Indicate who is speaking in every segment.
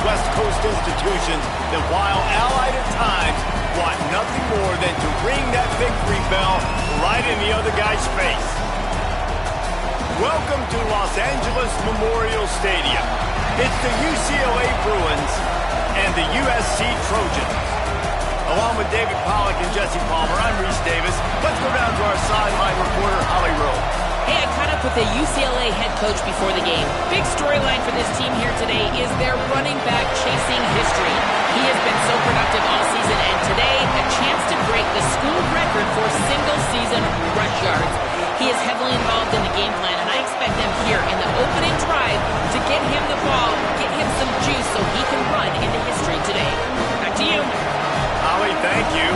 Speaker 1: West Coast institutions that, while allied at times, want nothing more than to ring that victory bell right in the other guy's face. Welcome to Los Angeles Memorial Stadium. It's the UCLA Bruins and the USC Trojans. Along with David Pollack and Jesse Palmer, I'm Reese Davis. Let's go down to our sideline reporter, Holly Rowe.
Speaker 2: Hey, I caught up with the UCLA head coach before the game. Big storyline for this team here today is their running back chasing history. He has been so productive all season, and today, a chance to break the school record for single-season rush yards. He is heavily involved in the game plan, and I expect them here in the opening drive to get him the ball, get him some juice so he can run into history today. Back to you.
Speaker 1: Holly, thank you.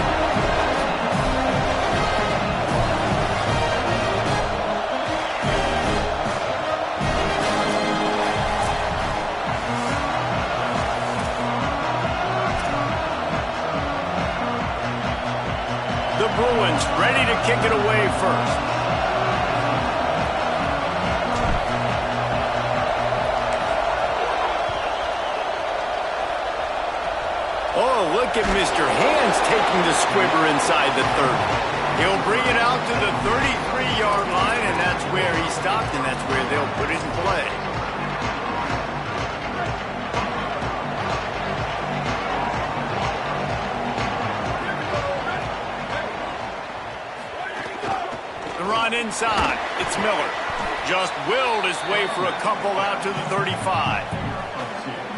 Speaker 1: The Bruins ready to kick it away first. Oh, look at Mr. Hands taking the squibber inside the 30. He'll bring it out to the 33-yard line, and that's where he stopped, and that's where they'll put it in play. The run inside. It's Miller. Just willed his way for a couple out to the 35.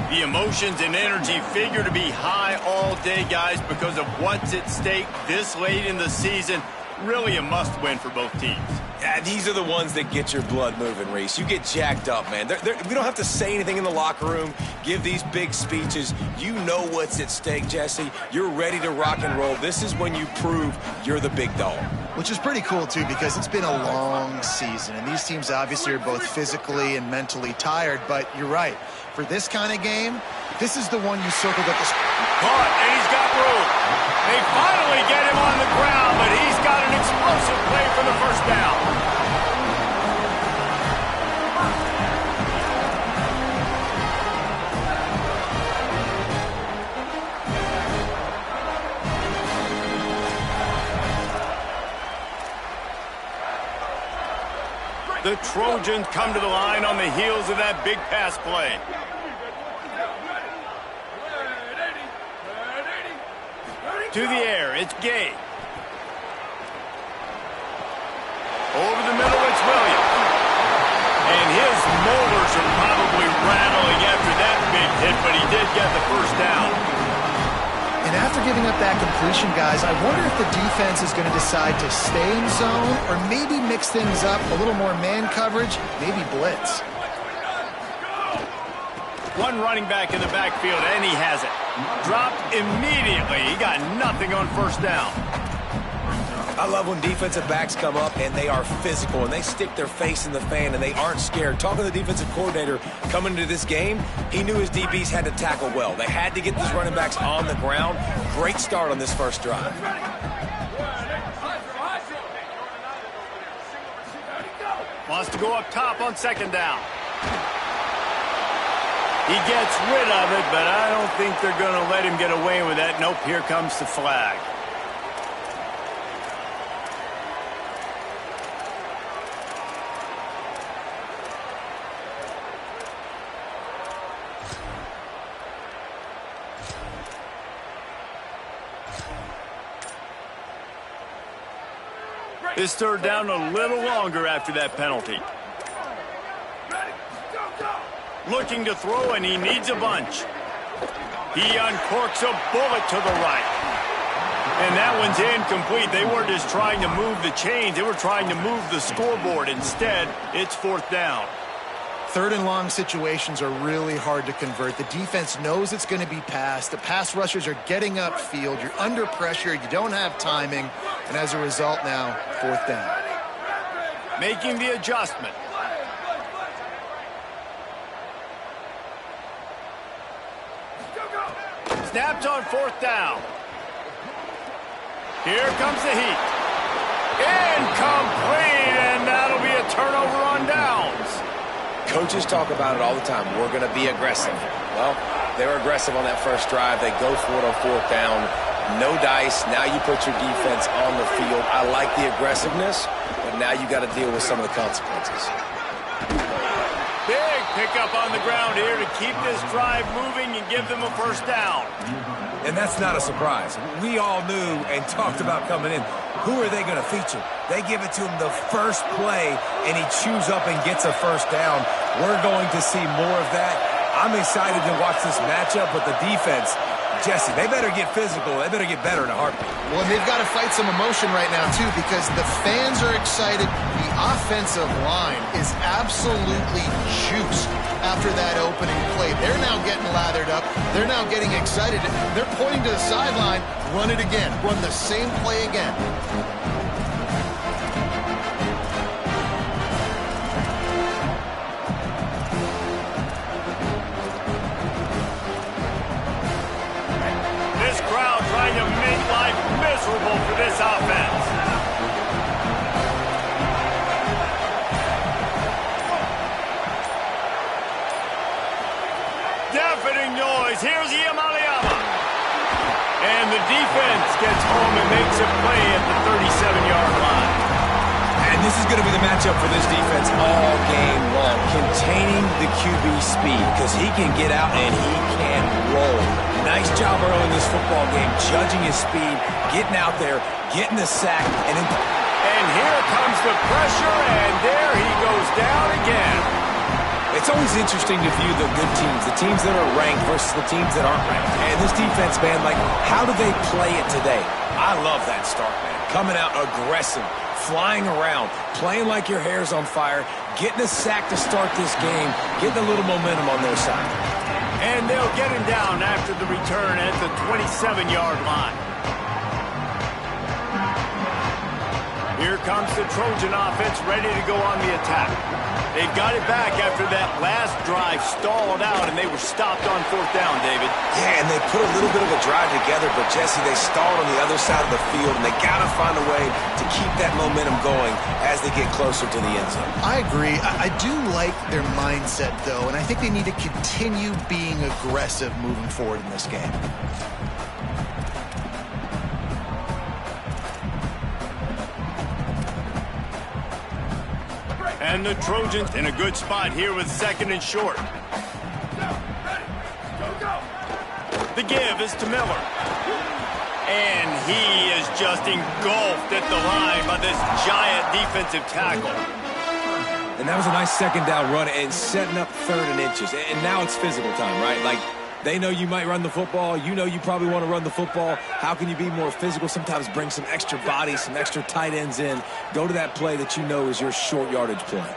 Speaker 1: The emotions and energy figure to be high all day, guys, because of what's at stake this late in the season. Really a must-win for both teams.
Speaker 3: Yeah, these are the ones that get your blood moving, Reese. You get jacked up, man. We don't have to say anything in the locker room, give these big speeches. You know what's at stake, Jesse. You're ready to rock and roll. This is when you prove you're the big dog.
Speaker 4: Which is pretty cool, too, because it's been a long season, and these teams obviously are both physically and mentally tired, but you're right. For this kind of game, this is the one you circled at the...
Speaker 1: Caught, and he's got room. They finally get him on the ground, but he's got an explosive play for the first down. The Trojans come to the line on the heels of that big pass play. To the air, it's Gay. Over the middle, it's Williams. And his molars are probably rattling after that big hit, but he did get the first down.
Speaker 4: And after giving up that completion, guys, I wonder if the defense is going to decide to stay in zone or maybe mix things up, a little more man coverage, maybe blitz.
Speaker 1: One running back in the backfield, and he has it. Dropped immediately. He got nothing on first down.
Speaker 3: I love when defensive backs come up and they are physical and they stick their face in the fan and they aren't scared. Talking to the defensive coordinator coming into this game, he knew his DBs had to tackle well. They had to get these running backs on the ground. Great start on this first drive.
Speaker 1: Wants to go up top on second down. He gets rid of it, but I don't think they're going to let him get away with that. Nope, here comes the flag. This third down a little longer after that penalty. Looking to throw, and he needs a bunch. He uncorks a bullet to the right. And that one's incomplete. They weren't just trying to move the chains. They were trying to move the scoreboard. Instead, it's fourth down.
Speaker 4: Third and long situations are really hard to convert. The defense knows it's going to be passed. The pass rushers are getting upfield. You're under pressure. You don't have timing. And as a result now, fourth down.
Speaker 1: Making the adjustment. Snapped on fourth down. Here comes the heat. Incomplete, and that'll be a turnover on downs.
Speaker 3: Coaches talk about it all the time. We're going to be aggressive. Well, They were aggressive on that first drive. They go for it on fourth down. No dice. Now you put your defense on the field. I like the aggressiveness, but now you got to deal with some of the consequences.
Speaker 1: Big pickup on the ground here to keep this drive moving and give them a first down.
Speaker 3: And that's not a surprise. We all knew and talked about coming in. Who are they going to feature? They give it to him the first play, and he chews up and gets a first down. We're going to see more of that. I'm excited to watch this matchup, but the defense, Jesse, they better get physical. They better get better in a heartbeat.
Speaker 4: Well, they've got to fight some emotion right now, too, because the fans are excited. The offensive line is absolutely juiced after that opening play. They're now getting lathered up. They're now getting excited. They're pointing to the sideline. Run it again. Run the same play again.
Speaker 1: This crowd trying to make life miserable for this offense. Deafening noise. Here's Yamaliyama. And the defense gets home and makes a play at the 37-yard line.
Speaker 3: And this is going to be the matchup for this defense all game long. Containing the QB speed, because he can get out and he can roll. Nice job early in this football game, judging his speed, getting out there, getting the sack, and
Speaker 1: here comes the pressure, and there he goes down again.
Speaker 3: It's always interesting to view the good teams, the teams that are ranked versus the teams that aren't ranked. And this defense, man, like, how do they play it today? I love that start, man. Coming out aggressive, flying around, playing like your hair's on fire, getting a sack to start this game, getting a little momentum on their side.
Speaker 1: And they'll get him down after the return at the 27-yard line. Here comes the Trojan offense ready to go on the attack. They've got it back after that last drive stalled out, and they were stopped on fourth down, David.
Speaker 3: Yeah, and they put a little bit of a drive together, but, Jesse, they stalled on the other side of the field, and they got to find a way to keep that momentum going as they get closer to the end zone.
Speaker 4: I agree. I do like their mindset, though, and I think they need to continue being aggressive moving forward in this game.
Speaker 1: And the Trojans in a good spot here with second and short. The give is to Miller. And he is just engulfed at the line by this giant defensive tackle.
Speaker 3: And that was a nice second down run and setting up third and inches. And now it's physical time, right? Like, they know you might run the football. You know you probably want to run the football. How can you be more physical? Sometimes bring some extra bodies, some extra tight ends in. Go to that play that you know is your short yardage play.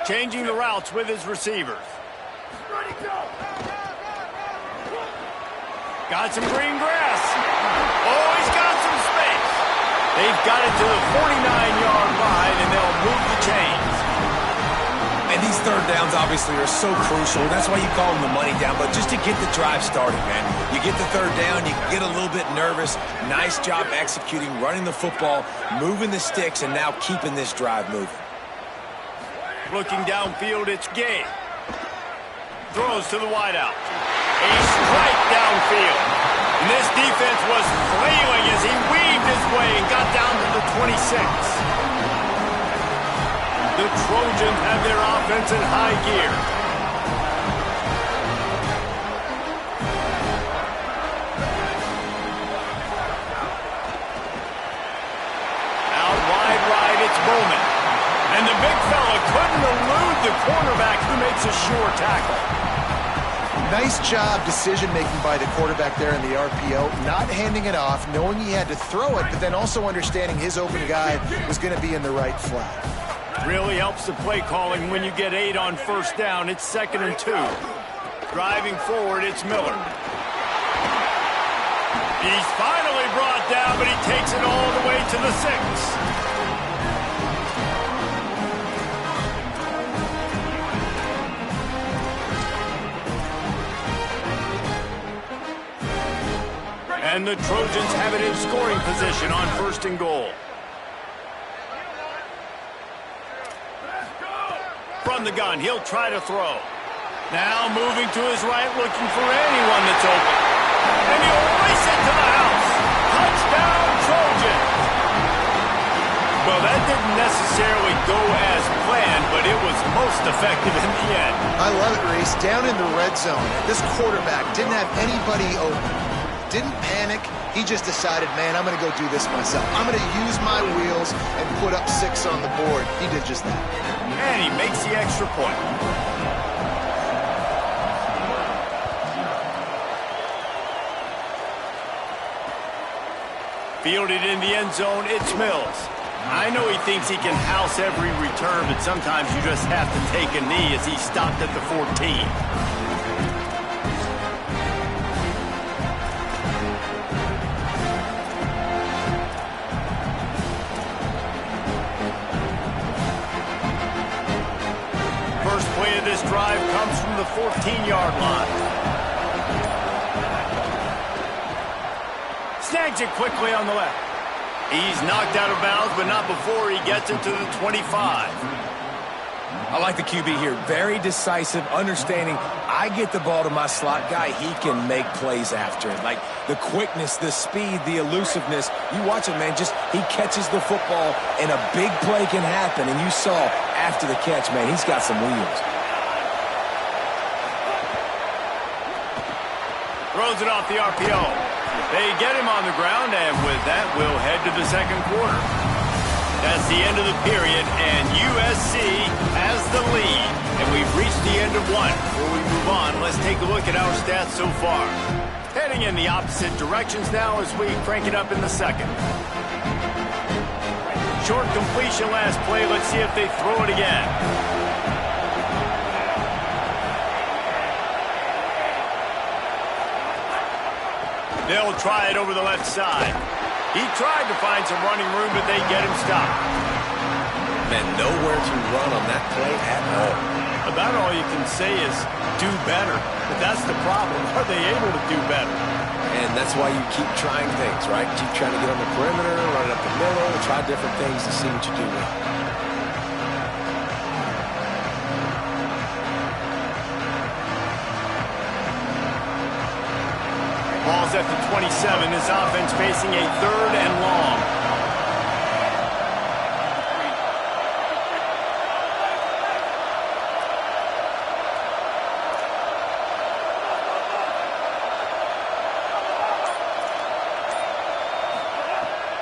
Speaker 1: Changing the routes with his receivers. Got some green grass. Oh, he's got some space. They've got it to the 49-yard line, and they'll move the chains.
Speaker 3: And these third downs obviously are so crucial. That's why you call them the money down. But just to get the drive started, man, you get the third down, you get a little bit nervous. Nice job executing, running the football, moving the sticks, and now keeping this drive moving.
Speaker 1: Looking downfield, it's Gay. Throws to the wideout. A strike downfield. And this defense was flailing as he weaved his way and got down to the 26. The Trojans have their offense in high gear. Out wide right, it's Bowman. And the big fella couldn't elude the cornerback who makes a sure tackle.
Speaker 4: Nice job decision-making by the quarterback there in the RPO, not handing it off, knowing he had to throw it, but then also understanding his open guy was going to be in the right flat.
Speaker 1: Really helps the play calling when you get 8 on first down. It's 2nd and 2. Driving forward, it's Miller. He's finally brought down, but he takes it all the way to the 6. And the Trojans have it in scoring position on 1st and goal. From the gun, he'll try to throw. Now moving to his right, looking for anyone that's open. And he'll race it to the house. Touchdown, Trojans. Well, that didn't necessarily go as planned, but it was most effective in the end.
Speaker 4: I love it, Reese. Down in the red zone, this quarterback didn't have anybody open. Didn't panic. He just decided, man, I'm going to go do this myself. I'm going to use my wheels and put up 6 on the board. He did just that.
Speaker 1: And he makes the extra point. Fielded in the end zone, it's Mills. I know he thinks he can house every return, but sometimes you just have to take a knee as he stopped at the 14. First play of this drive comes from the 14-yard line. Snags it quickly on the left. He's knocked out of bounds, but not before he gets it to the 25.
Speaker 3: I like the QB here. Very decisive, understanding I get the ball to my slot guy, he can make plays after it. Like the quickness, the speed, the elusiveness. You watch it, man, just he catches the football and a big play can happen. And you saw after the catch, man, he's got some wheels.
Speaker 1: Throws it off the RPO. They get him on the ground, and with that, we'll head to the second quarter. That's the end of the period, and USC has the lead. And we've reached the end of one. Before we move on, let's take a look at our stats so far. Heading in the opposite directions now as we crank it up in the second. Short completion last play. Let's see if they throw it again. They'll try it over the left side. He tried to find some running room, but they get him stopped.
Speaker 3: Man, nowhere to run on that play at all.
Speaker 1: About all you can say is do better. But that's the problem. Are they able to do better?
Speaker 3: And that's why you keep trying things, right? Keep trying to get on the perimeter, run it up the middle, try different things to see what you do well.
Speaker 1: Ball's at the 27. This offense facing a 3rd and long.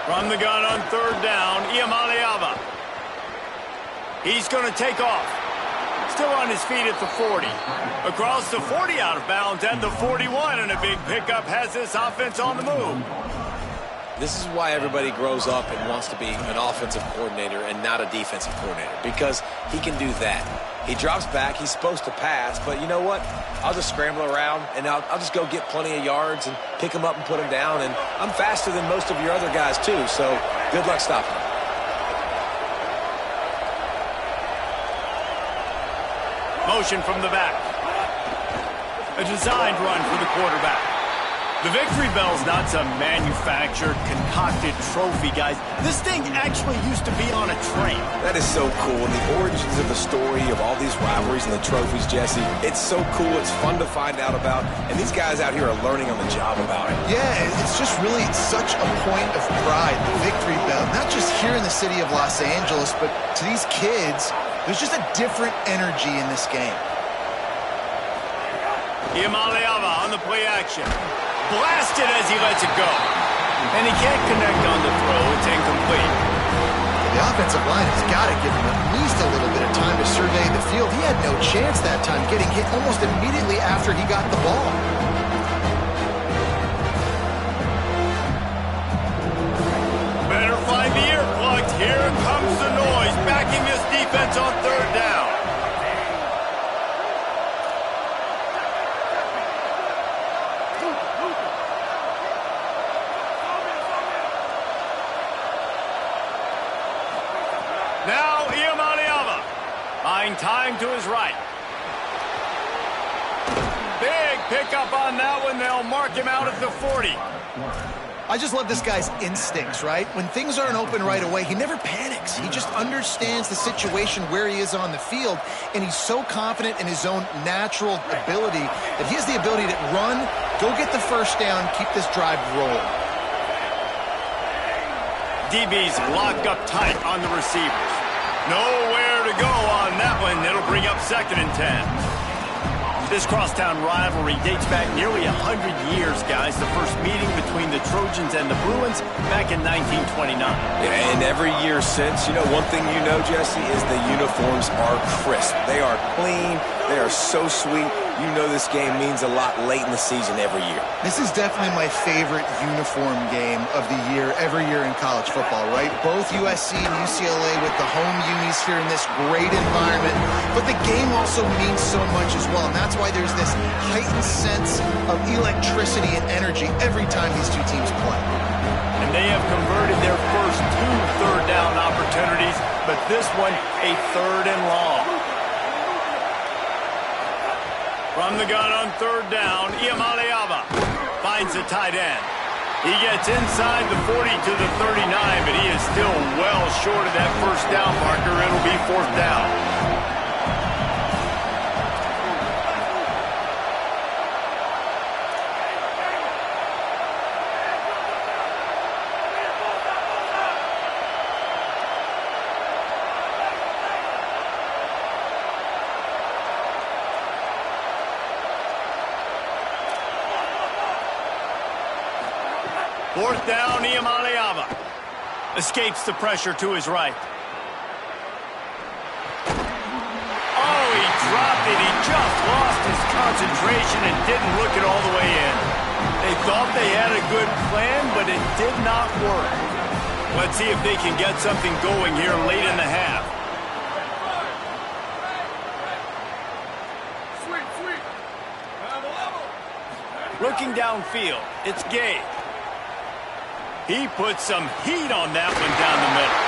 Speaker 1: From the gun on 3rd down, P.A.i.D. He's going to take off. Still on his feet at the 40. Across the 40 out of bounds and the 41, and a big pickup has this offense on the move.
Speaker 3: This is why everybody grows up and wants to be an offensive coordinator and not a defensive coordinator, because he can do that. He drops back, he's supposed to pass, but you know what? I'll just scramble around, and I'll just go get plenty of yards and pick him up and put him down, and I'm faster than most of your other guys too, so good luck stopping him.
Speaker 1: Motion from the back. A designed run for the quarterback. The victory bell's not some manufactured, concocted trophy, guys. This thing actually used to be on a train.
Speaker 3: That is so cool. And the origins of the story of all these rivalries and the trophies, Jesse, it's so cool. It's fun to find out about. And these guys out here are learning on the job about it.
Speaker 4: Yeah, it's just really such a point of pride, the victory bell. Not just here in the city of Los Angeles, but to these kids, there's just a different energy in this game.
Speaker 1: P.A.i.D. on the play action. Blasted as he lets it go. And he can't connect on the throw. It's incomplete.
Speaker 4: The offensive line has got to give him at least a little bit of time to survey the field. He had no chance that time, getting hit almost immediately after he got the ball.
Speaker 1: Better find the earplugs. Here comes the noise, backing this defense on 3rd down. Now P.A.i.D. buying time to his right. Big pickup on that one. They'll mark him out at the 40.
Speaker 4: I just love this guy's instincts, right? When things aren't open right away, he never panics. He just understands the situation where he is on the field, and he's so confident in his own natural ability that he has the ability to run, go get the first down, keep this drive rolling.
Speaker 1: DB's locked up tight on the receivers. Nowhere to go on that one. It'll bring up 2nd and 10. This crosstown rivalry dates back nearly 100 years, guys. The first meeting between the Trojans and the Bruins back in 1929.
Speaker 3: Yeah, and every year since, one thing you know, Jesse, is the uniforms are crisp. They are clean. They are so sweet. You know this game means a lot late in the season every year.
Speaker 4: This is definitely my favorite uniform game of the year, every year in college football, right? Both USC and UCLA with the home unis here in this great environment. But the game also means so much as well, and that's why there's this heightened sense of electricity and energy every time these two teams play.
Speaker 1: And they have converted their first 2 third-down opportunities, but this one a 3rd and long. From the gun on 3rd down, P.A.i.D finds the tight end. He gets inside the 40 to the 39, but he is still well short of that first down marker. It'll be 4th down. Fourth down, P.A.i.D escapes the pressure to his right. Oh, he dropped it. He just lost his concentration and didn't look it all the way in. They thought they had a good plan, but it did not work. Let's see if they can get something going here late in the half. Looking downfield, it's Gabe. He puts some heat on that one down the middle.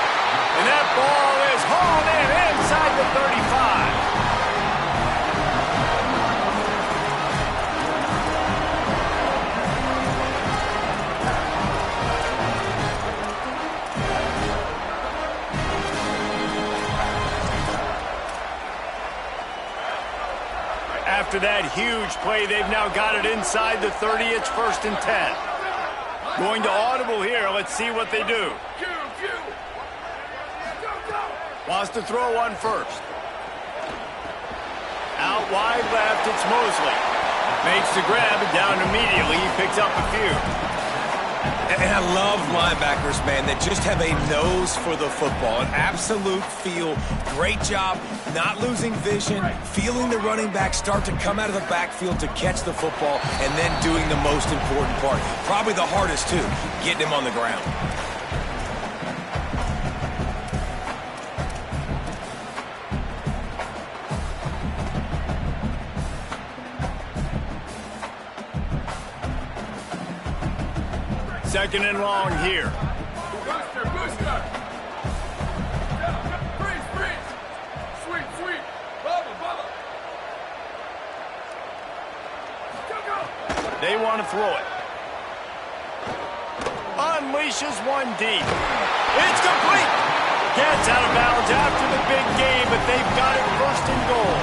Speaker 1: And that ball is hauled in inside the 35. After that huge play, they've now got it inside the 30. It's 1st and 10. Going to audible here. Let's see what they do. Wants to throw one first. Out wide left, it's Mosley. Makes the grab and down immediately. He picks up a few.
Speaker 3: And I love linebackers, man, that just have a nose for the football, an absolute feel. Great job not losing vision, feeling the running back start to come out of the backfield to catch the football, and then doing the most important part. Probably the hardest, too, getting him on the ground.
Speaker 1: Second and long here.
Speaker 5: Booster. Freeze. Sweet. Bubba.
Speaker 1: They want to throw it. Unleashes one deep. It's complete. Gets out of bounds after the big game, but they've got it 1st and goal.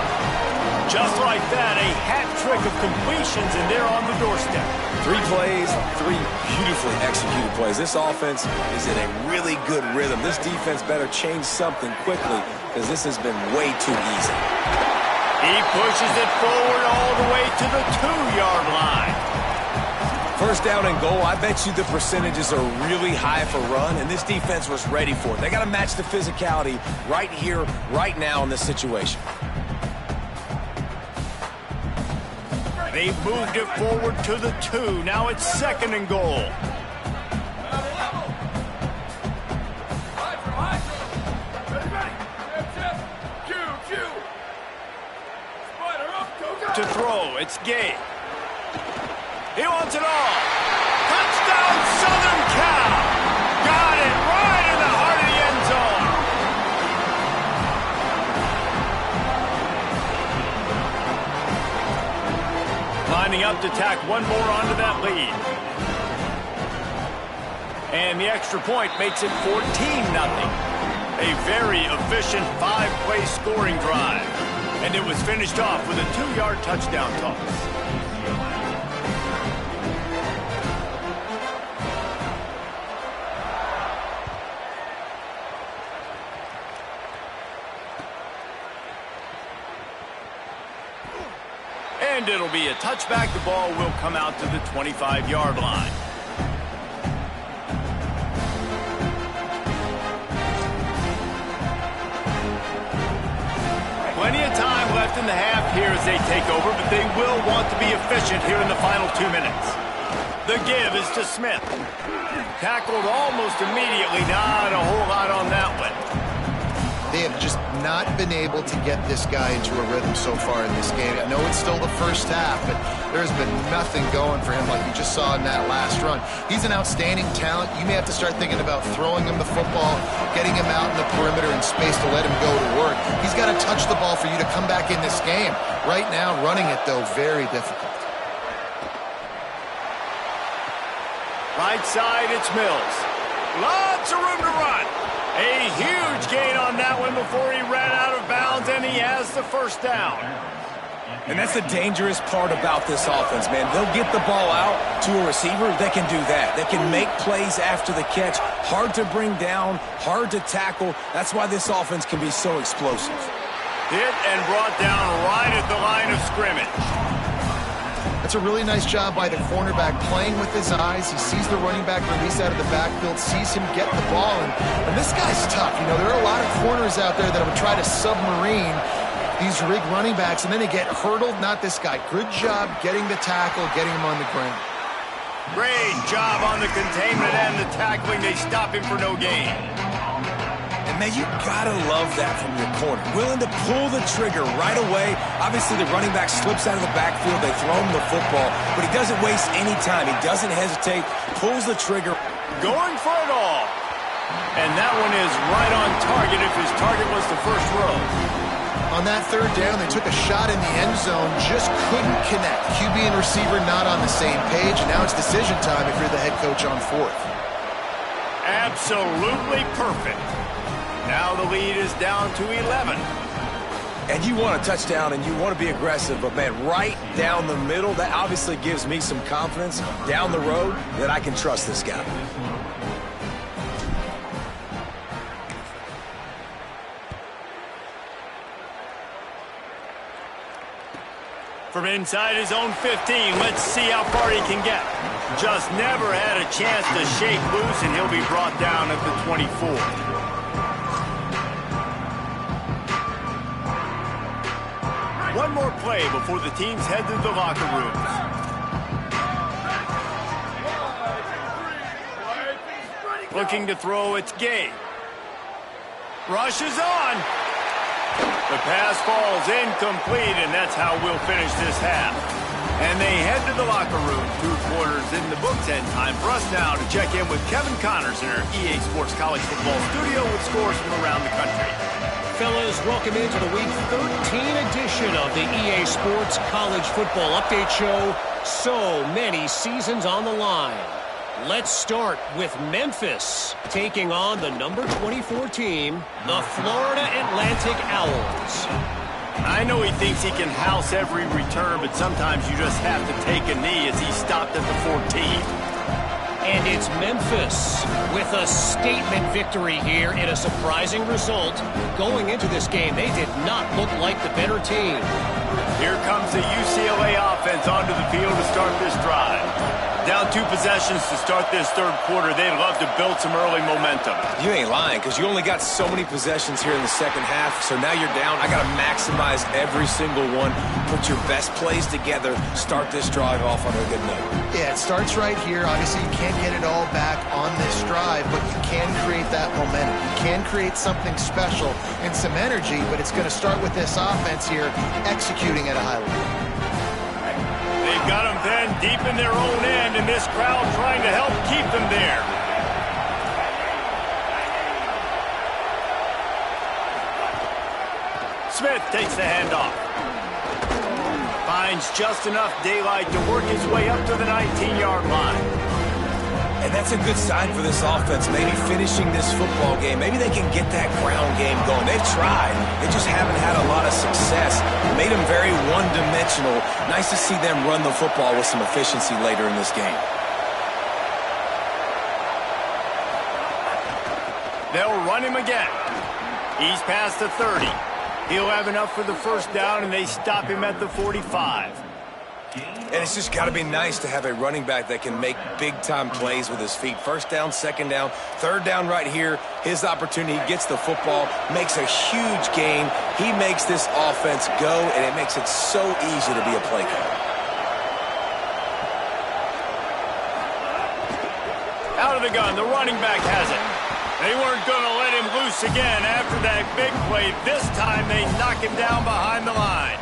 Speaker 1: Just like that, a hat trick of completions, and they're on the doorstep.
Speaker 3: 3 plays, 3 beautifully executed plays. This offense is in a really good rhythm. This defense better change something quickly because this has been way too easy.
Speaker 1: He pushes it forward all the way to the 2-yard line.
Speaker 3: 1st down and goal, I bet you the percentages are really high for run, and this defense was ready for it. They got to match the physicality right here, right now in this situation.
Speaker 1: They've moved it forward to the 2. Now it's 2nd and goal. To throw, it's Gabe. He wants it all. Touchdown, Southern Cal. Got it right in the heart of the end zone. Lining up to tack one more onto that lead. And the extra point makes it 14-0. A very efficient 5-play scoring drive. And it was finished off with a 2-yard touchdown toss. And it'll be a touchback. The ball will come out to the 25-yard line. Plenty of time left in the half here as they take over, but they will want to be efficient here in the final 2 minutes. The give is to Smith. Tackled almost immediately. Not a whole lot on that one.
Speaker 4: They have just not been able to get this guy into a rhythm so far in this game. I know it's still the first half, but there's been nothing going for him like you just saw in that last run. He's an outstanding talent. You may have to start thinking about throwing him the football, getting him out in the perimeter in space to let him go to work. He's got to touch the ball for you to come back in this game. Right now, running it, though, very difficult.
Speaker 1: Right side, it's Mills. Lots of room to run. A huge gain on that one before he ran out of bounds, and he has the first down.
Speaker 3: And that's the dangerous part about this offense, man. They'll get the ball out to a receiver. They can do that. They can make plays after the catch. Hard to bring down, hard to tackle. That's why this offense can be so explosive.
Speaker 1: Hit and brought down right at the line of scrimmage.
Speaker 4: That's a really nice job by the cornerback playing with his eyes. He sees the running back release out of the backfield, sees him get the ball, and this guy's tough. You know, there are a lot of corners out there that would try to submarine these rig running backs, and then they get hurdled. Not this guy. Good job getting the tackle, getting him on the ground.
Speaker 1: Great job on the containment and the tackling. They stop him for no gain.
Speaker 3: And, man, you gotta love that from your corner. Willing to pull the trigger right away. Obviously, the running back slips out of the backfield. They throw him the football, but he doesn't waste any time. He doesn't hesitate, pulls the trigger.
Speaker 1: Going for it all. And that one is right on target if his target was the first row.
Speaker 4: On that third down, they took a shot in the end zone, just couldn't connect. QB and receiver not on the same page, and now it's decision time if you're the head coach on fourth.
Speaker 1: Absolutely perfect. Now the lead is down to 11.
Speaker 3: And you want a touchdown and you want to be aggressive, but, man, right down the middle, that obviously gives me some confidence down the road that I can trust this guy.
Speaker 1: From inside his own 15, let's see how far he can get. Just never had a chance to shake loose, and he'll be brought down at the 24. One more play before the teams head to the locker rooms. Looking to throw, it's Gay. Rush is on. The pass falls incomplete, and that's how we'll finish this half. And they head to the locker room. 2 quarters in the books, and time for us now to check in with Kevin Connors in our EA Sports College Football studio with scores from around the country.
Speaker 6: Fellas, welcome into the Week 13 edition of the EA Sports College Football Update Show. So many seasons on the line. Let's start with Memphis taking on the number 24 team, the Florida Atlantic Owls.
Speaker 1: I know he thinks he can house every return, but sometimes you just have to take a knee as he stopped at the 14.
Speaker 6: And it's Memphis with a statement victory here in a surprising result. Going into this game, they did not look like the better team.
Speaker 1: Here comes the UCLA offense onto the field to start this drive. Down 2 possessions to start this third quarter. They'd love to build some early momentum.
Speaker 3: You ain't lying, because you only got so many possessions here in the second half, so now you're down. I got to maximize every single one, put your best plays together, start this drive off on a good note.
Speaker 4: Yeah, it starts right here. Obviously, you can't get it all back on this drive, but you can create that momentum. You can create something special and some energy, but it's going to start with this offense here executing at a high level.
Speaker 1: They've got them then deep in their own end, and this crowd trying to help keep them there. Smith takes the handoff. Finds just enough daylight to work his way up to the 19-yard line.
Speaker 3: And that's a good sign for this offense, maybe finishing this football game. Maybe they can get that ground game going. They've tried. They just haven't had a lot of success. Made them very one-dimensional. Nice to see them run the football with some efficiency later in this game.
Speaker 1: They'll run him again. He's past the 30. He'll have enough for the first down, and they stop him at the 45.
Speaker 3: And it's just got to be nice to have a running back that can make big-time plays with his feet. First down, second down, third down right here. His opportunity, he gets the football, makes a huge gain. He makes this offense go, and it makes it so easy to be a play caller.
Speaker 1: Out of the gun, the running back has it. They weren't going to let him loose again after that big play. This time they knock him down behind the line.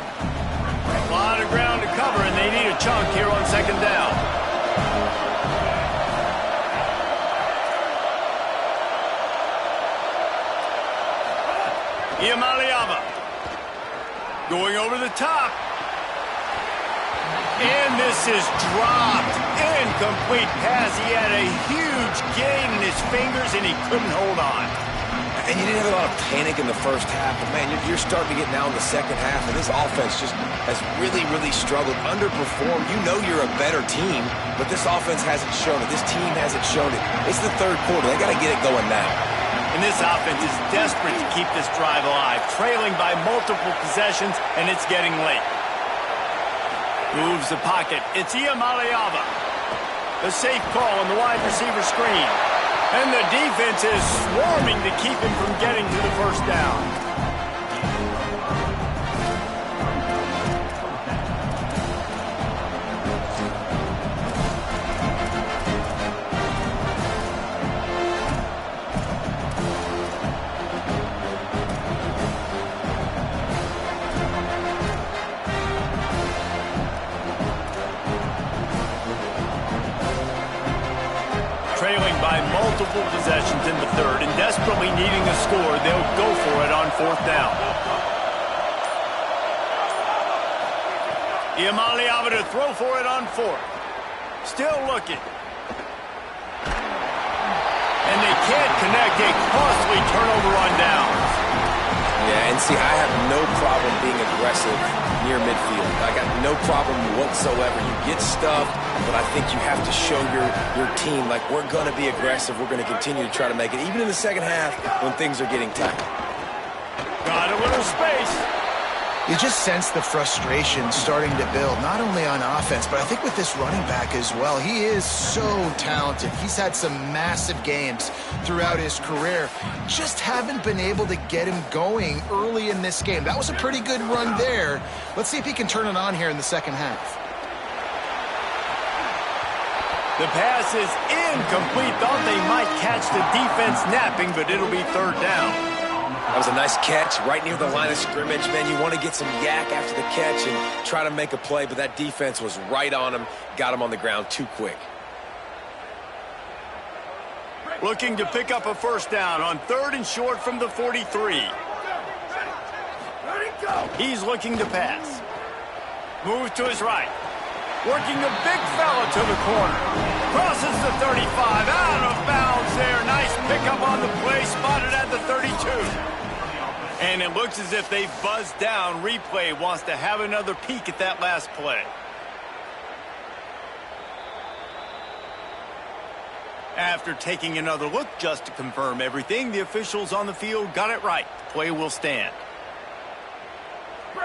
Speaker 1: A lot of ground to cover, and they need a chunk here on second down. P.A.i.D going over the top. And this is dropped. Incomplete pass. He had a huge gain in his fingers, and he couldn't hold on.
Speaker 3: And you didn't have a lot of panic in the first half, but, man, you're starting to get now in the second half, and this offense just has really, really struggled, underperformed. You know you're a better team, but this offense hasn't shown it. This team hasn't shown it. It's the third quarter. They got to get it going now.
Speaker 1: And this offense is desperate to keep this drive alive, trailing by multiple possessions, and it's getting late. Moves the pocket. It's P.A.i.D. The safe call on the wide receiver screen. And the defense is swarming to keep him from getting to the first down. Trailing by multiple possessions in the third and desperately needing a score, they'll go for it on fourth down. P.A.i.D to throw for it on fourth. Still looking. And they can't connect. A costly turnover on downs.
Speaker 3: Yeah, and see, I have no problem being aggressive near midfield. I got no problem whatsoever. You get stuffed, but I think you have to show your team, like, we're going to be aggressive. We're going to continue to try to make it, even in the second half when things are getting tight.
Speaker 1: Got a little space.
Speaker 4: You just sense the frustration starting to build, not only on offense, but I think with this running back as well. He is so talented. He's had some massive games throughout his career. Just haven't been able to get him going early in this game. That was a pretty good run there. Let's see if he can turn it on here in the second half.
Speaker 1: The pass is incomplete. Thought they might catch the defense napping, but it'll be third down.
Speaker 3: That was a nice catch right near the line of scrimmage, man. You want to get some yak after the catch and try to make a play, but that defense was right on him, got him on the ground too quick.
Speaker 1: Looking to pick up a first down on third and short from the 43. He's looking to pass. Moves to his right. Working the big fella to the corner. Crosses the 35, out of bounds there. Nice pickup on the play, spotted at the 32. And it looks as if they buzzed down. Replay wants to have another peek at that last play. After taking another look just to confirm everything, the officials on the field got it right. Play will stand.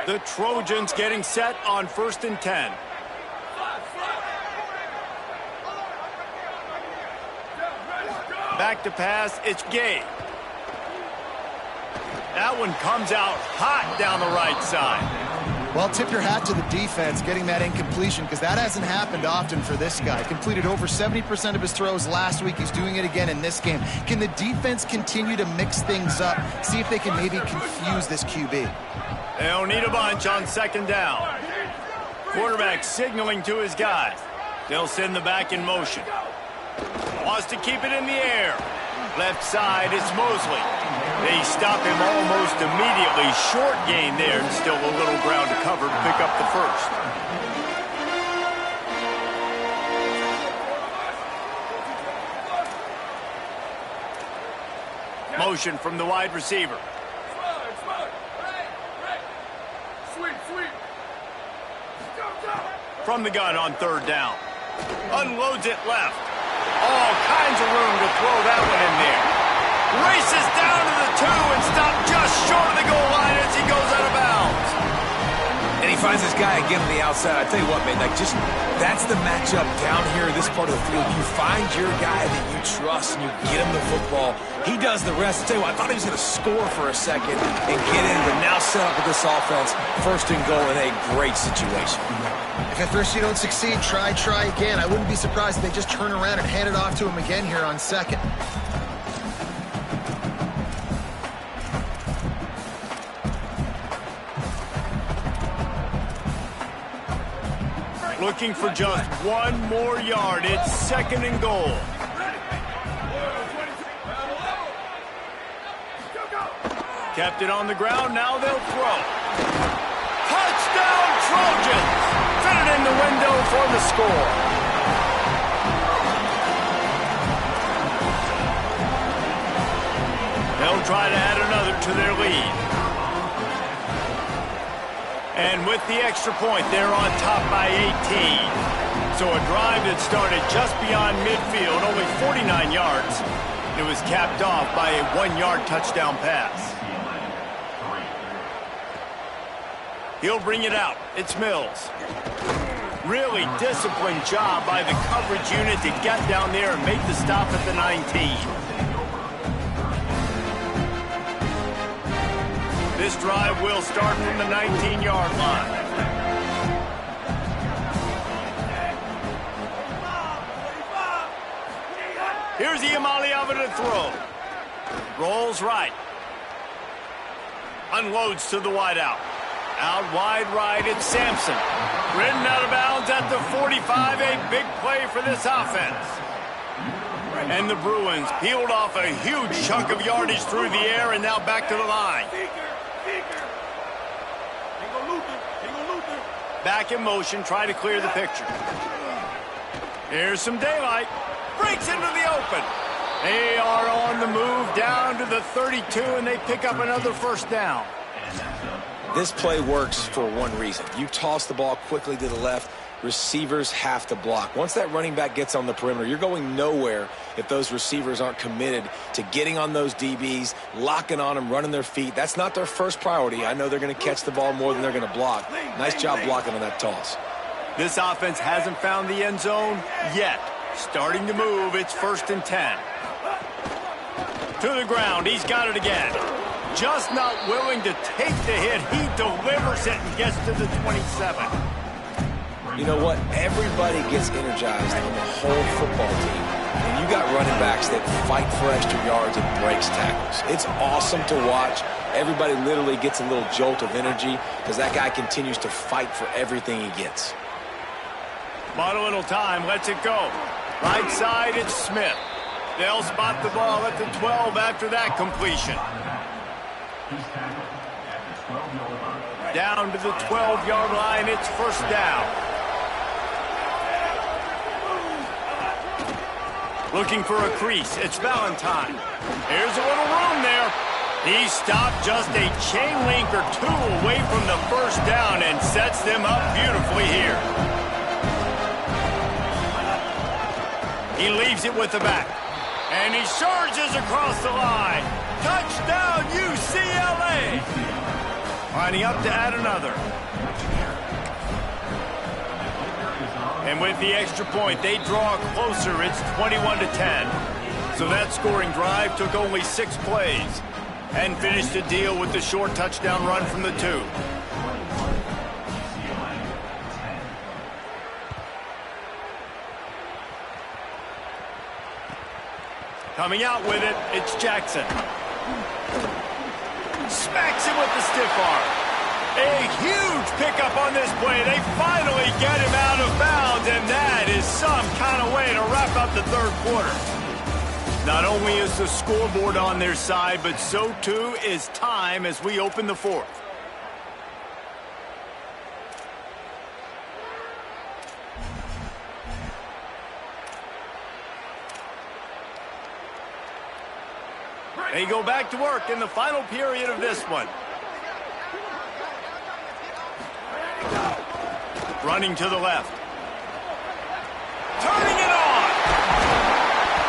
Speaker 1: The Trojans getting set on 1st and 10. Back to pass, it's Gabe. That one comes out hot down the right side.
Speaker 4: Well, tip your hat to the defense getting that incompletion, because that hasn't happened often for this guy. Completed over 70% of his throws last week. He's doing it again in this game. Can the defense continue to mix things up? See if they can maybe confuse this QB.
Speaker 1: They'll need a bunch on second down. Quarterback signaling to his guys. They'll send the back in motion. Wants to keep it in the air. Left side, it's Mosley. They stop him almost immediately. Short gain there, and still a little ground to cover to pick up the first. motion from the wide receiver. From the gun on third down. Unloads it left. All kinds of room to throw that one in there. Races down to the 2 and stopped just short of the goal line as he goes out of bounds.
Speaker 3: And he finds this guy again on the outside. I tell you what, man, that's the matchup down here in this part of the field. You find your guy that you trust and you get him the football. He does the rest. I tell you what, I thought he was going to score for a second and get in, but now set up with this offense, first and goal in a great situation.
Speaker 4: If at first you don't succeed, try again. I wouldn't be surprised if they just turn around and hand it off to him again here on second.
Speaker 1: Looking for just one more yard. It's second and goal. Kept it on the ground. Now they'll throw. Touchdown, Trojans! Fit it in the window for the score. They'll try to add another to their lead. And with the extra point, they're on top by 18. So a drive that started just beyond midfield, only 49 yards. It was capped off by a 1-yard touchdown pass. He'll bring it out. It's Mills. Really disciplined job by the coverage unit to get down there and make the stop at the 19. This drive will start from the 19-yard line. Here's Iamaleava to throw. Rolls right. Unloads to the wideout. Out wide right, it's Sampson. Ridden out of bounds at the 45. A big play for this offense. And the Bruins peeled off a huge chunk of yardage through the air and now back to the line. Back in motion, try to clear the picture. Here's some daylight. Breaks into the open. They are on the move down to the 32, and they pick up another first down.
Speaker 3: This play works for one reason. You toss the ball quickly to the left, receivers have to block. Once that running back gets on the perimeter, you're going nowhere if those receivers aren't committed to getting on those DBs, locking on them, running their feet. That's not their first priority. I know they're going to catch the ball more than they're going to block. Nice job blocking on that toss.
Speaker 1: This offense hasn't found the end zone yet. Starting to move, it's 1st and 10. To the ground, he's got it again. Just not willing to take the hit. He delivers it and gets to the 27.
Speaker 3: You know what? Everybody gets energized on the whole football team. And you got running backs that fight for extra yards and breaks tackles. It's awesome to watch. Everybody literally gets a little jolt of energy because that guy continues to fight for everything he gets.
Speaker 1: Bought a little time, lets it go. Right side, it's Smith. They'll spot the ball at the 12 after that completion. Down to the 12-yard line, it's first down. Looking for a crease, it's Valentine. Here's a little room there. He stopped just a chain link or two away from the first down and sets them up beautifully here. He leaves it with the back. And he surges across the line. Touchdown, UCLA! Lining up to add another. And with the extra point, they draw closer. It's 21-10. So that scoring drive took only 6 plays and finished the deal with the short touchdown run from the 2. Coming out with it, it's Jackson. Smacks him with the stiff arm. A huge pickup on this play. They finally get him out of bounds, and that is some kind of way to wrap up the third quarter. Not only is the scoreboard on their side, but so too is time as we open the fourth. They go back to work in the final period of this one. Running to the left. Turning it on.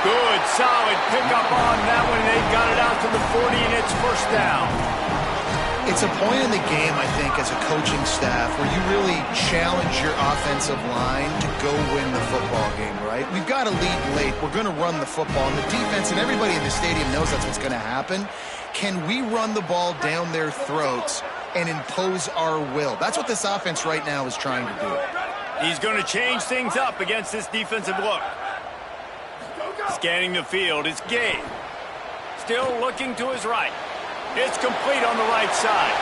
Speaker 1: Good, solid pickup on that one. They got it out to the 40, and it's first down.
Speaker 4: It's a point in the game, I think, as a coaching staff where you really challenge your offensive line to go win the football game, right? We've got to lead late. We're going to run the football. And the defense and everybody in the stadium knows that's what's going to happen. Can we run the ball down their throats and impose our will? That's what this offense right now is trying to do.
Speaker 1: He's going to change things up against this defensive look. Scanning the field, it's Gabe. Still looking to his right. It's complete on the right side.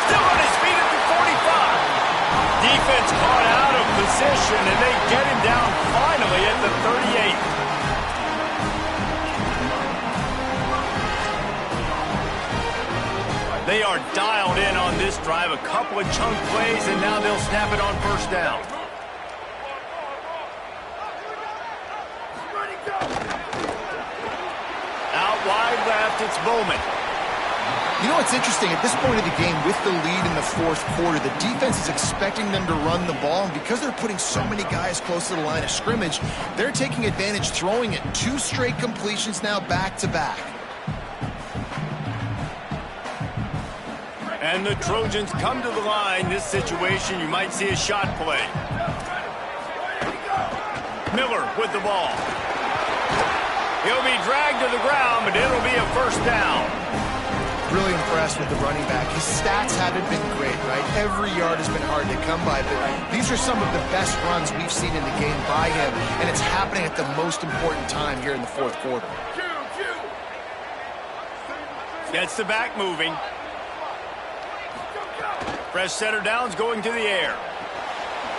Speaker 1: Still on his feet at the 45. Defense caught out of position, and they get him down finally at the 38. They are dialed in on this drive. A couple of chunk plays, and now they'll snap it on first down. Out wide left, it's Bowman.
Speaker 4: You know what's interesting? At this point of the game, with the lead in the fourth quarter, the defense is expecting them to run the ball, and because they're putting so many guys close to the line of scrimmage, they're taking advantage, throwing it. 2 straight completions now back-to-back.
Speaker 1: And the Trojans come to the line. This situation, you might see a shot play. Miller with the ball. He'll be dragged to the ground, but it'll be a first down.
Speaker 4: Really impressed with the running back. His stats haven't been great, right? Every yard has been hard to come by, but these are some of the best runs we've seen in the game by him, and it's happening at the most important time here in the fourth quarter.
Speaker 1: Gets the back moving. Fresh center downs going to the air.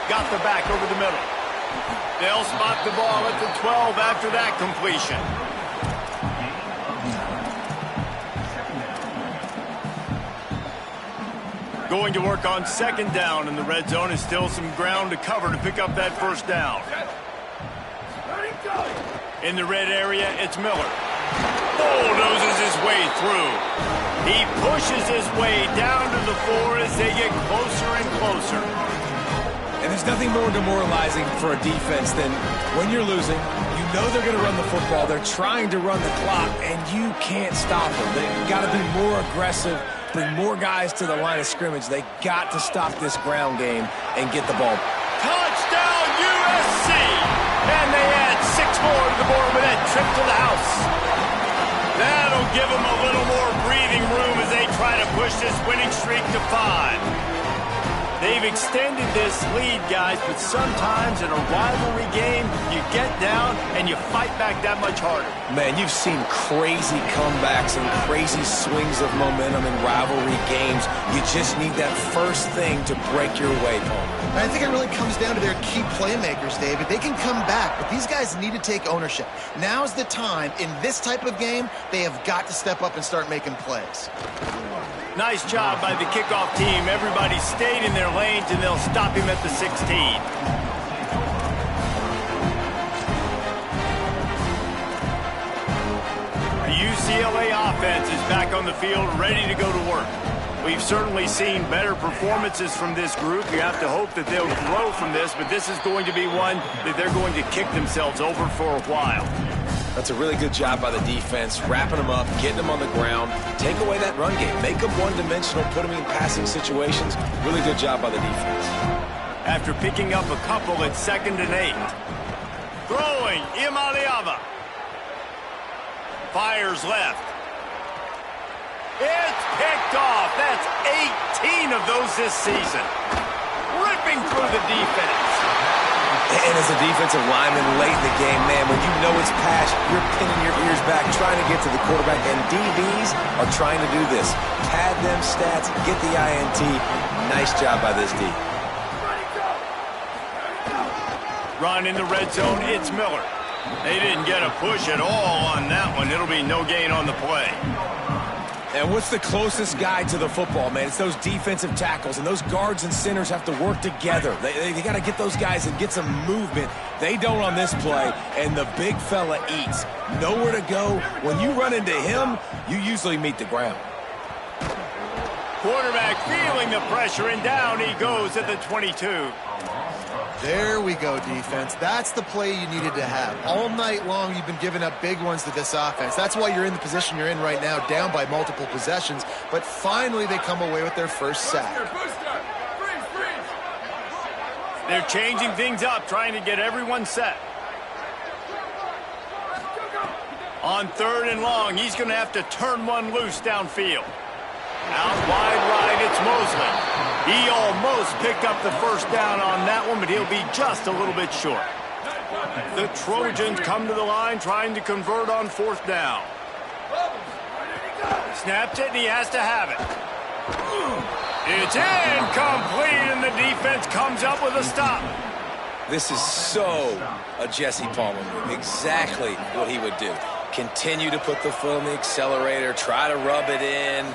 Speaker 1: Got the back over the middle. They'll spot the ball at the 12 after that completion. Going to work on second down in the red zone. Is still some ground to cover to pick up that first down. In the red area, it's Miller. Bulldozes his way through. He pushes his way down to the 4 as they get closer and closer.
Speaker 3: And there's nothing more demoralizing for a defense than when you're losing, you know they're going to run the football, they're trying to run the clock, and you can't stop them. They've got to be more aggressive, bring more guys to the line of scrimmage. They got to stop this ground game and get the ball.
Speaker 1: Touchdown, USC! And they add 6 more to the board with that trip to the house. That'll give them a little more breathing room as they try to push this winning streak to 5. They've extended this lead, guys, but sometimes in a rivalry game, you get down and you fight back that much harder.
Speaker 3: Man, you've seen crazy comebacks and crazy swings of momentum in rivalry games. You just need that first thing to break your way, Palmer.
Speaker 4: I think it really comes down to their key playmakers, David. They can come back, but these guys need to take ownership. Now's the time. In this type of game, they have got to step up and start making plays.
Speaker 1: Nice job by the kickoff team. Everybody stayed in their lanes, and they'll stop him at the 16. The UCLA offense is back on the field, ready to go to work. We've certainly seen better performances from this group. You have to hope that they'll grow from this, but this is going to be one that they're going to kick themselves over for a while.
Speaker 3: That's a really good job by the defense, wrapping them up, getting them on the ground, take away that run game, make them one-dimensional, put them in passing situations. Really good job by the defense.
Speaker 1: After picking up a couple at 2nd and 8. Throwing, Imaliava. Fires left. It's picked off. That's 18 of those this season. Ripping through the defense.
Speaker 3: And as a defensive lineman late in the game, man, when you know it's pass, you're pinning your ears back, trying to get to the quarterback, and DBs are trying to do this. Pad them stats, get the INT. Nice job by this D.
Speaker 1: Run in the red zone, it's Miller. They didn't get a push at all on that one. It'll be no gain on the play.
Speaker 3: And what's the closest guy to the football, man? It's those defensive tackles, and those guards and centers have to work together. They got to get those guys and get some movement. They don't on this play, and the big fella eats. Nowhere to go. When you run into him, you usually meet the ground.
Speaker 1: Quarterback feeling the pressure, and down he goes at the 22.
Speaker 4: There we go, defense. That's the play you needed to have. All night long, you've been giving up big ones to this offense. That's why you're in the position you're in right now, down by multiple possessions. But finally, they come away with their first sack.
Speaker 1: They're changing things up, trying to get everyone set. On 3rd and long, he's going to have to turn one loose downfield. Out wide right, it's Mosley. He almost picked up the first down on that one, but he'll be just a little bit short. The Trojans come to the line trying to convert on 4th down. Snapped it, and he has to have it. It's incomplete, and the defense comes up with a stop.
Speaker 3: This is so a Jesse Palmer move. Exactly what he would do. Continue to put the foot on the accelerator, try to rub it in.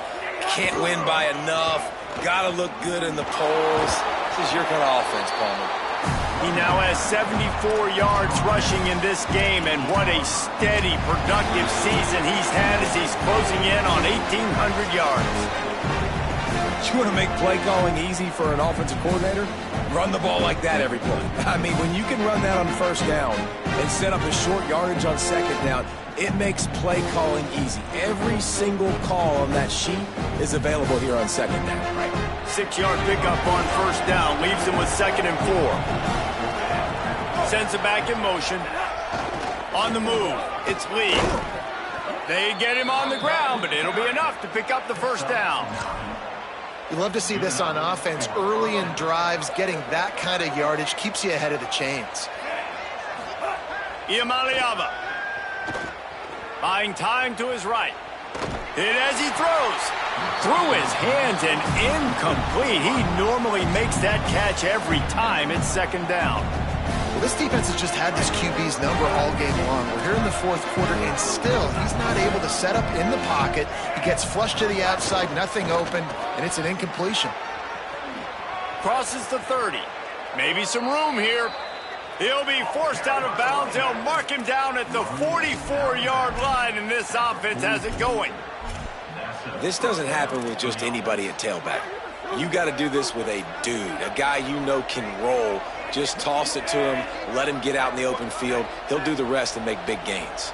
Speaker 3: Can't win by enough. Got to look good in the polls. This is your kind of offense, Palmer.
Speaker 1: He now has 74 yards rushing in this game, and what a steady, productive season he's had as he's closing in on 1,800 yards.
Speaker 3: You want to make play calling easy for an offensive coordinator? Run the ball like that every play. I mean, when you can run that on 1st down and set up a short yardage on 2nd down, it makes play calling easy. Every single call on that sheet is available here on 2nd down.
Speaker 1: 6-yard pickup on 1st down, leaves him with 2nd and 4. Sends it back in motion. On the move, it's Lee. They get him on the ground, but it'll be enough to pick up the 1st down.
Speaker 4: You love to see this on offense. Early in drives, getting that kind of yardage keeps you ahead of the chains.
Speaker 1: Iamaleava. Buying time to his right. Hit as he throws. Through his hands and incomplete. He normally makes that catch every time. It's 2nd down.
Speaker 4: Well, this defense has just had this QB's number all game long. We're here in the 4th quarter, and still he's not able to set up in the pocket. He gets flushed to the outside, nothing open, and it's an incompletion.
Speaker 1: Crosses the 30. Maybe some room here. He'll be forced out of bounds. They'll mark him down at the 44-yard line, and this offense has it going.
Speaker 3: This doesn't happen with just anybody at tailback. You got to do this with a dude, a guy you know can roll. Just toss it to him, let him get out in the open field. He'll do the rest and make big gains.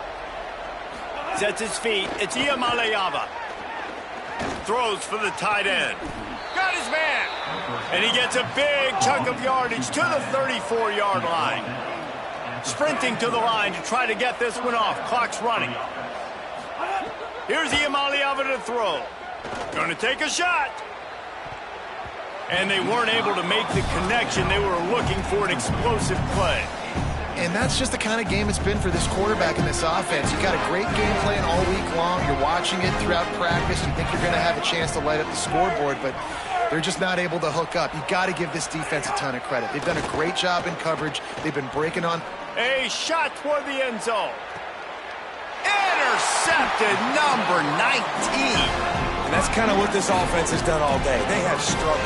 Speaker 1: Sets his feet. It's Iamaleava. Throws for the tight end. Got his man. And he gets a big chunk of yardage to the 34-yard line. Sprinting to the line to try to get this one off. Clock's running. Here's Iamaleava to throw. Going to take a shot. And they weren't able to make the connection. They were looking for an explosive play.
Speaker 4: And that's just the kind of game it's been for this quarterback in this offense. You got a great game plan all week long. You're watching it throughout practice. You think you're going to have a chance to light up the scoreboard, but they're just not able to hook up. You got to give this defense a ton of credit. They've done a great job in coverage. They've been breaking on.
Speaker 1: A shot toward the end zone. Intercepted, number 19.
Speaker 3: And that's kind of what this offense has done all day. They have struggled.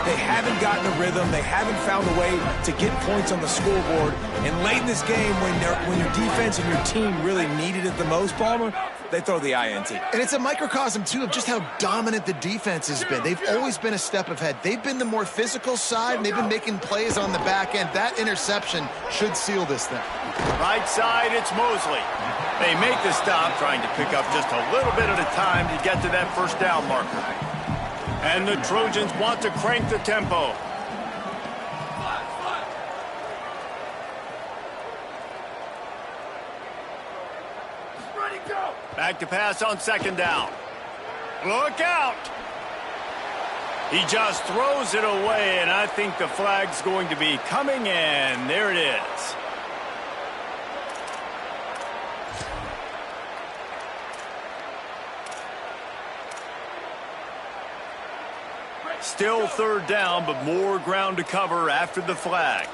Speaker 3: They haven't gotten a rhythm. They haven't found a way to get points on the scoreboard. And late in this game, when your defense and your team really needed it the most, Palmer, they throw the INT.
Speaker 4: And it's a microcosm, too, of just how dominant the defense has been. They've always been a step ahead. They've been the more physical side, and they've been making plays on the back end. That interception should seal this thing.
Speaker 1: Right side, it's Mosley. They make the stop, trying to pick up just a little bit at a time to get to that 1st down marker. And the Trojans want to crank the tempo. Back to pass on 2nd down. Look out! He just throws it away, and I think the flag's going to be coming in. There it is. Still 3rd down, but more ground to cover after the flag.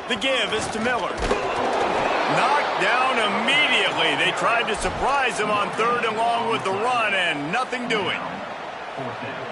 Speaker 1: The give is to Miller. Knocked Down immediately. They tried to surprise him on 3rd and long with the run, and nothing doing.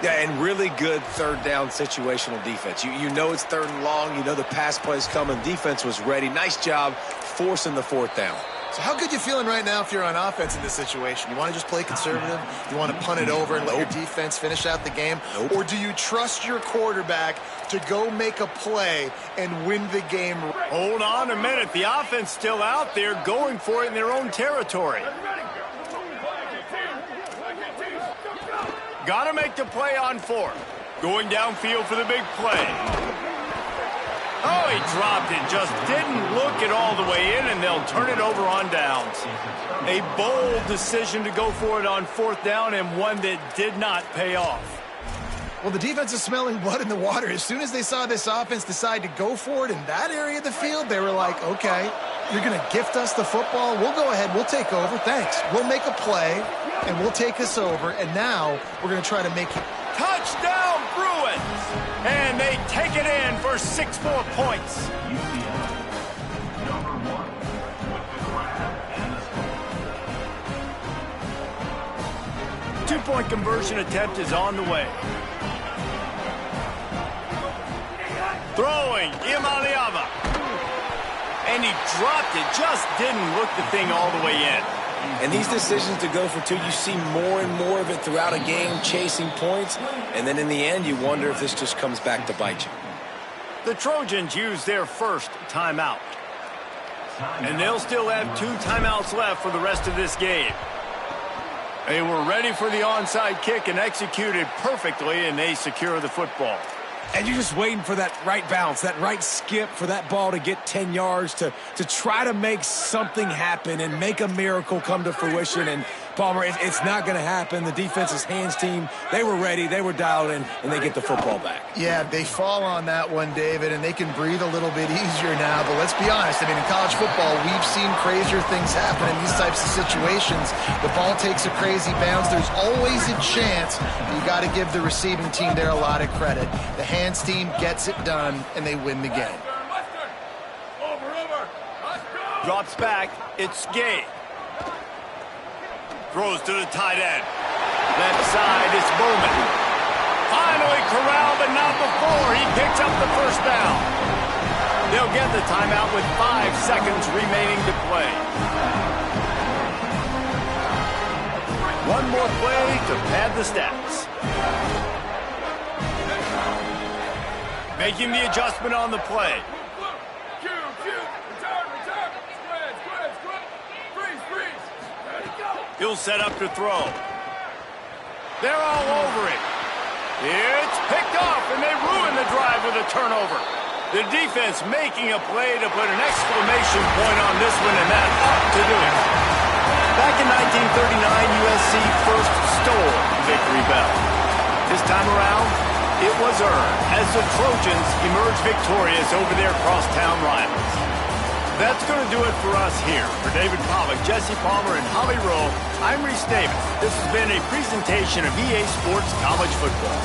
Speaker 3: Yeah, and really good third down situational defense. You know it's 3rd and long. You know the pass play's coming. Defense was ready. Nice job forcing the 4th down.
Speaker 4: So how good you feeling right now if you're on offense in this situation? You want to just play conservative? You want to punt it over and let your defense finish out the game? Or do you trust your quarterback to go make a play and win the game?
Speaker 1: Hold on a minute. The offense still out there going for it in their own territory. Got to make the play on 4th. Going downfield for the big play. Oh, he dropped it. Just didn't look it all the way in, and they'll turn it over on downs. A bold decision to go for it on 4th down, and one that did not pay off.
Speaker 4: Well, the defense is smelling blood in the water. As soon as they saw this offense decide to go for it in that area of the field, they were like, okay, you're going to gift us the football. We'll go ahead. We'll take over. Thanks. We'll make a play, and we'll take us over. And now we're going to try to make it.
Speaker 1: Touchdown, Bruins! And they take it in for 6 more points. 2-point conversion attempt is on the way. Throwing, Imaliava. And he dropped it, just didn't look the thing all the way in.
Speaker 3: And these decisions to go for 2, you see more and more of it throughout a game, chasing points. And then in the end, you wonder if this just comes back to bite you.
Speaker 1: The Trojans use their first timeout. And they'll still have 2 timeouts left for the rest of this game. They were ready for the onside kick and executed perfectly, and they secure the football.
Speaker 3: And you're just waiting for that right bounce, that right skip for that ball to get 10 yards to try to make something happen and make a miracle come to fruition. And, Palmer, it's not going to happen. The defense's hands team, they were ready, they were dialed in, and they get the football back.
Speaker 4: Yeah, they fall on that one, David, and they can breathe a little bit easier now. But let's be honest, I mean, in college football, we've seen crazier things happen in these types of situations. The ball takes a crazy bounce. There's always a chance. You got to give the receiving team there a lot of credit. The hands team gets it done, and they win the game.
Speaker 1: Drops back. It's Gay. Throws to the tight end. Left side, it's Bowman. Finally corralled, but not before. He picks up the first down. They'll get the timeout with 5 seconds remaining to play. One more play to pad the stats. Making the adjustment on the play. He'll set up to throw. They're all over it. It's picked off, and they ruin the drive with a turnover. The defense making a play to put an exclamation point on this one, and that ought to do it. Back in 1939, USC first stole the victory bell. This time around, it was earned as the Trojans emerged victorious over their crosstown rivals. That's going to do it for us here. For David Pollack, Jesse Palmer, and Holly Rowe, I'm Reese Davis. This has been a presentation of EA Sports College Football.